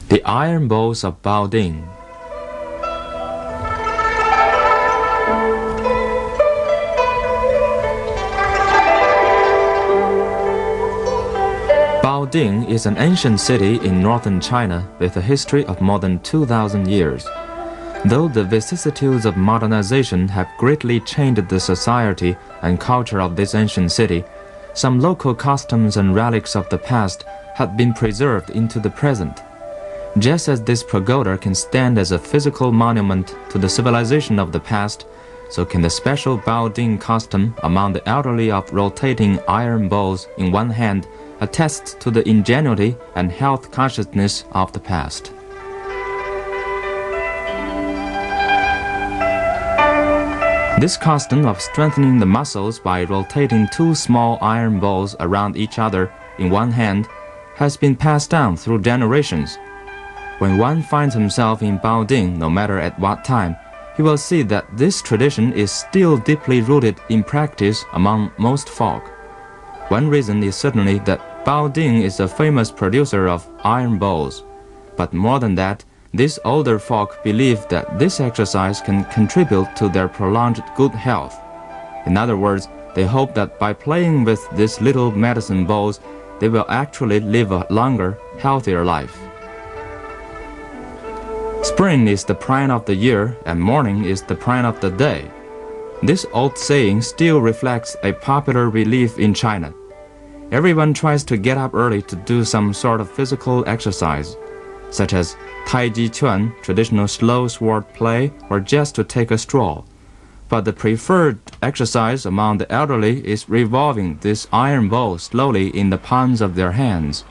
The iron bowls of Baoding. Baoding is an ancient city in northern China with a history of more than 2,000 years. Though the vicissitudes of modernization have greatly changed the society and culture of this ancient city, some local customs and relics of the past have been preserved into the present. Just as this pagoda can stand as a physical monument to the civilization of the past, so can the special Baoding custom among the elderly of rotating iron bowls in one hand attest to the ingenuity and health consciousness of the past. This custom of strengthening the muscles by rotating two small iron bowls around each other in one hand has been passed down through generations. When one finds himself in Baoding, no matter at what time, he will see that this tradition is still deeply rooted in practice among most folk. One reason is certainly that Baoding is a famous producer of iron bowls. But more than that, these older folk believe that this exercise can contribute to their prolonged good health. In other words, they hope that by playing with these little medicine bowls, they will actually live a longer, healthier life. Spring is the prime of the year and morning is the prime of the day. This old saying still reflects a popular belief in China. Everyone tries to get up early to do some sort of physical exercise, such as Tai Chi Chuan, traditional slow sword play, or just to take a stroll. But the preferred exercise among the elderly is revolving this iron bowl slowly in the palms of their hands.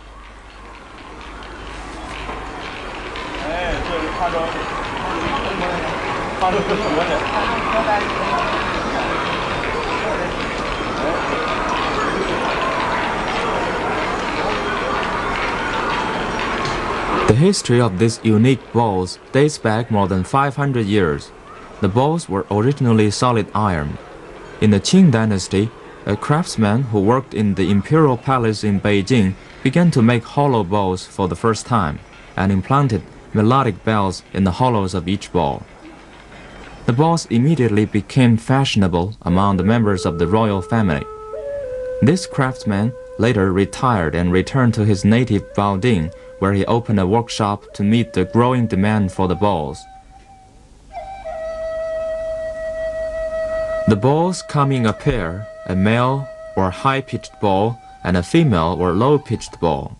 The history of these unique bowls dates back more than 500 years. The bowls were originally solid iron. In the Qing dynasty, a craftsman who worked in the imperial palace in Beijing began to make hollow bowls for the first time and implanted melodic bells in the hollows of each bowl. The bowls immediately became fashionable among the members of the royal family. This craftsman later retired and returned to his native Baoding, where he opened a workshop to meet the growing demand for the bowls. The bowls come in a pair, a male or high-pitched bowl and a female or low-pitched bowl.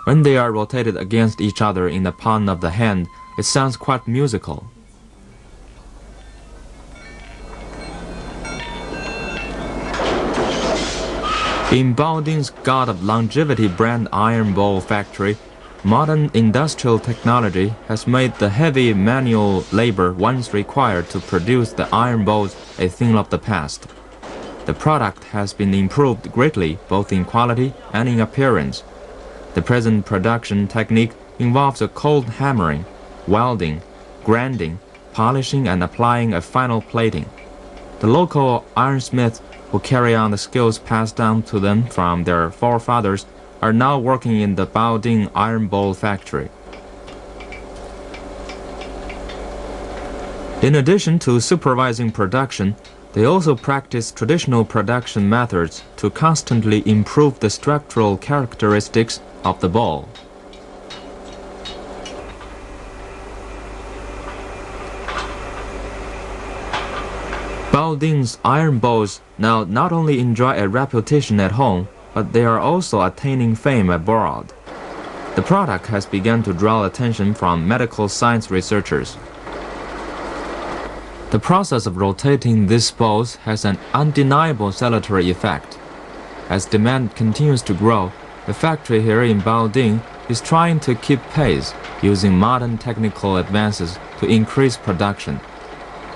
When they are rotated against each other in the palm of the hand, it sounds quite musical. In Baoding's God of Longevity brand iron bowl factory, modern industrial technology has made the heavy manual labor once required to produce the iron bowls a thing of the past. The product has been improved greatly both in quality and in appearance. The present production technique involves a cold hammering, welding, grinding, polishing and applying a final plating. The local ironsmiths who carry on the skills passed down to them from their forefathers are now working in the Baoding iron bowl factory. In addition to supervising production, they also practice traditional production methods to constantly improve the structural characteristics of the bowl. Baoding's iron bowls now not only enjoy a reputation at home, but they are also attaining fame abroad. The product has begun to draw attention from medical science researchers. The process of rotating these bowls has an undeniable salutary effect. As demand continues to grow, the factory here in Baoding is trying to keep pace using modern technical advances to increase production.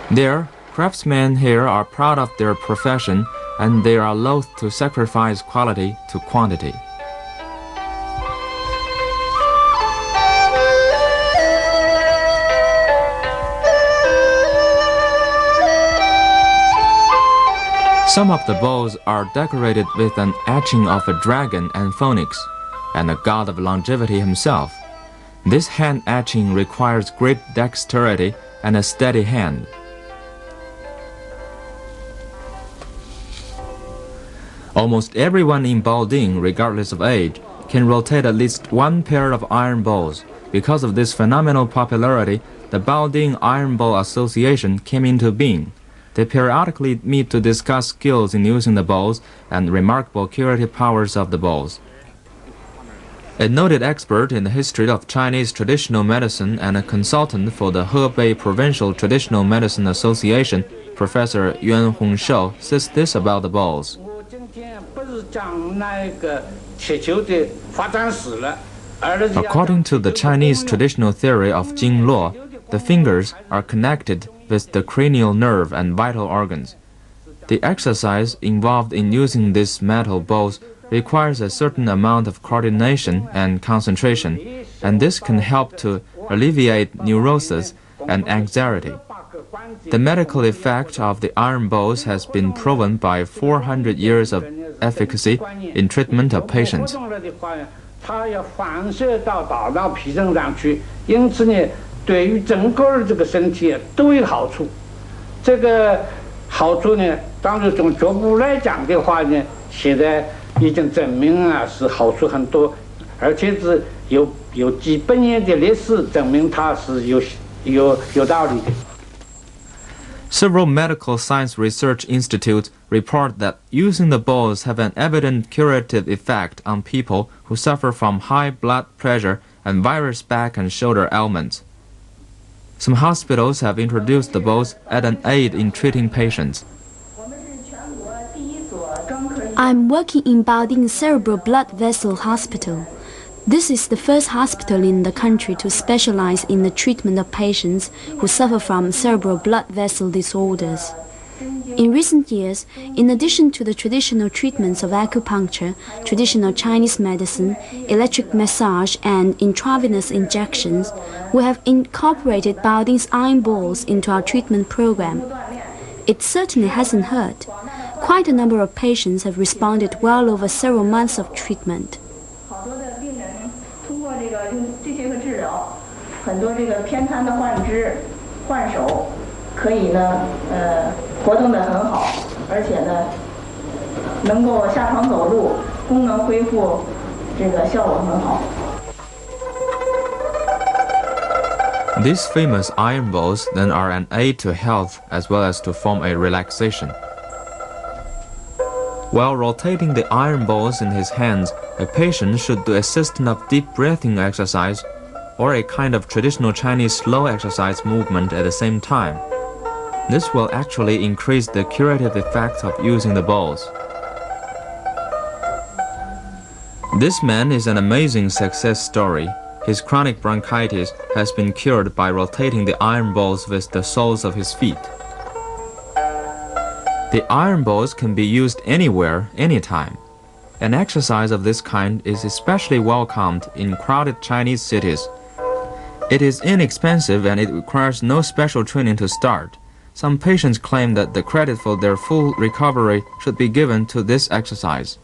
There, craftsmen here are proud of their profession and they are loath to sacrifice quality to quantity. Some of the bowls are decorated with an etching of a dragon and phoenix, and the god of longevity himself. This hand etching requires great dexterity and a steady hand. Almost everyone in Baoding, regardless of age, can rotate at least one pair of iron balls. Because of this phenomenal popularity, the Baoding Iron Ball Association came into being. They periodically meet to discuss skills in using the balls and remarkable curative powers of the balls. A noted expert in the history of Chinese traditional medicine and a consultant for the Hebei Provincial Traditional Medicine Association, Professor Yuan Hongshou, says this about the balls. According to the Chinese traditional theory of Jingluo, the fingers are connected with the cranial nerve and vital organs. The exercise involved in using these metal balls requires a certain amount of coordination and concentration, and this can help to alleviate neurosis and anxiety. The medical effect of the iron balls has been proven by 400 years of efficacy in treatment of patients. 它要反射到大脑皮层上去，因此呢，对于整个的这个身体都有好处。这个好处呢，当然从脚部来讲的话呢，现在已经证明啊是好处很多，而且是有几百年的历史证明它是有道理的。 Several medical science research institutes report that using the balls have an evident curative effect on people who suffer from high blood pressure and various back and shoulder ailments. Some hospitals have introduced the balls as an aid in treating patients. I'm working in Baoding Cerebral Blood Vessel Hospital. This is the first hospital in the country to specialize in the treatment of patients who suffer from cerebral blood vessel disorders. In recent years, in addition to the traditional treatments of acupuncture, traditional Chinese medicine, electric massage, and intravenous injections, we have incorporated Baoding's iron balls into our treatment program. It certainly hasn't hurt. Quite a number of patients have responded well over several months of treatment. 这些个治疗，很多这个偏瘫的患肢、患手，可以呢，活动得很好，而且呢，能够下床走路，功能恢复，这个效果很好。 These famous iron balls then are an aid to health as well as to form a relaxation. While rotating the iron balls in his hands, a patient should do a system of deep breathing exercise or a kind of traditional Chinese slow exercise movement at the same time. This will actually increase the curative effect of using the balls. This man is an amazing success story. His chronic bronchitis has been cured by rotating the iron balls with the soles of his feet. The iron balls can be used anywhere, anytime. An exercise of this kind is especially welcomed in crowded Chinese cities. It is inexpensive and it requires no special training to start. Some patients claim that the credit for their full recovery should be given to this exercise.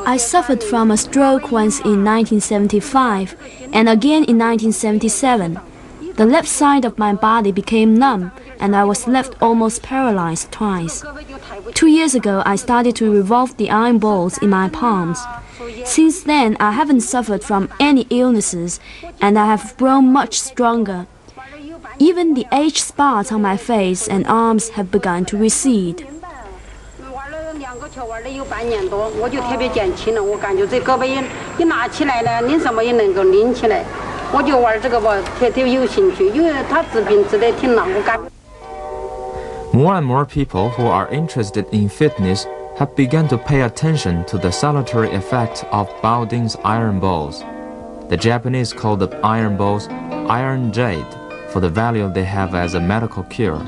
I suffered from a stroke once in 1975 and again in 1977. The left side of my body became numb and I was left almost paralyzed twice. 2 years ago, I started to revolve the iron balls in my palms. Since then, I haven't suffered from any illnesses and I have grown much stronger. Even the age spots on my face and arms have begun to recede. 玩了有半年多，我就特别减轻了。我感觉这胳膊一拿起来呢，拎什么也能够拎起来。我就玩这个吧，特别有兴趣，因为他治病治得挺难，我感。More and more people who are interested in fitness have begun to pay attention to the salutary effect of Baoding's iron balls. The Japanese call the iron balls iron jade for the value they have as a medical cure.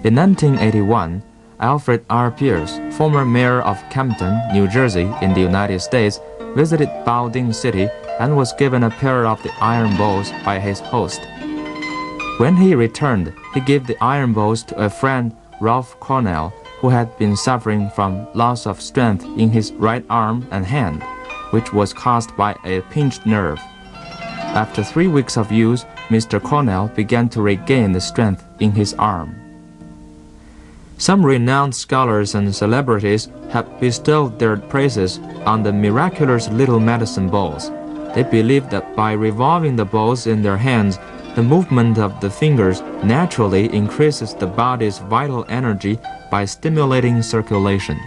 In 1981, Alfred R. Pierce, former mayor of Camden, New Jersey, in the United States, visited Baoding City and was given a pair of the iron balls by his host. When he returned, he gave the iron balls to a friend, Ralph Cornell, who had been suffering from loss of strength in his right arm and hand. which was caused by a pinched nerve. After 3 weeks of use, Mr. Cornell began to regain the strength in his arm. Some renowned scholars and celebrities have bestowed their praises on the miraculous little medicine balls. They believe that by revolving the balls in their hands, the movement of the fingers naturally increases the body's vital energy by stimulating circulation.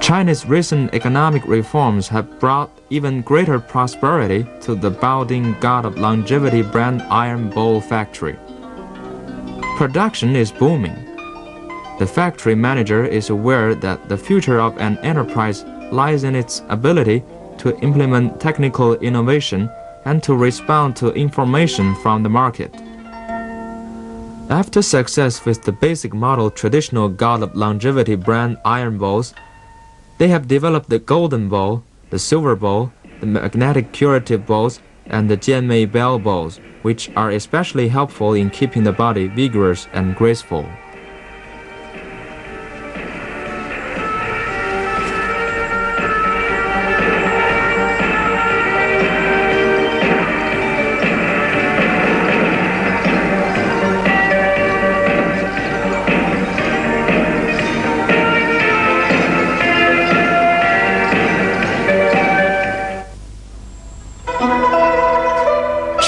China's recent economic reforms have brought even greater prosperity to the Baoding God of Longevity brand iron bowl factory. Production is booming. The factory manager is aware that the future of an enterprise lies in its ability to implement technical innovation and to respond to information from the market. After success with the basic model traditional God of Longevity brand iron bowls, they have developed the golden bowl, the silver bowl, the magnetic curative bowls, and the Jianmei bell bowls, which are especially helpful in keeping the body vigorous and graceful.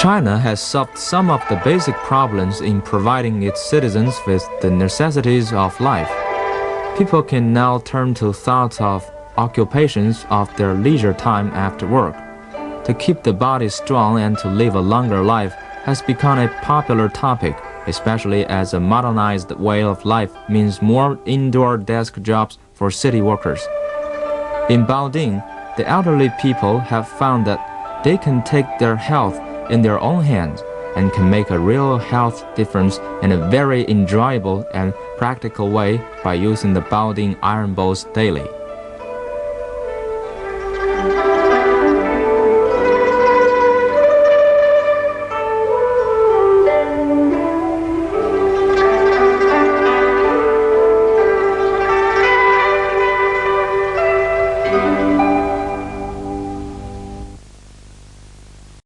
China has solved some of the basic problems in providing its citizens with the necessities of life. People can now turn to thoughts of occupations of their leisure time after work. To keep the body strong and to live a longer life has become a popular topic, especially as a modernized way of life means more indoor desk jobs for city workers. In Baoding, the elderly people have found that they can take their health in their own hands and can make a real health difference in a very enjoyable and practical way by using the Baoding iron bowls daily.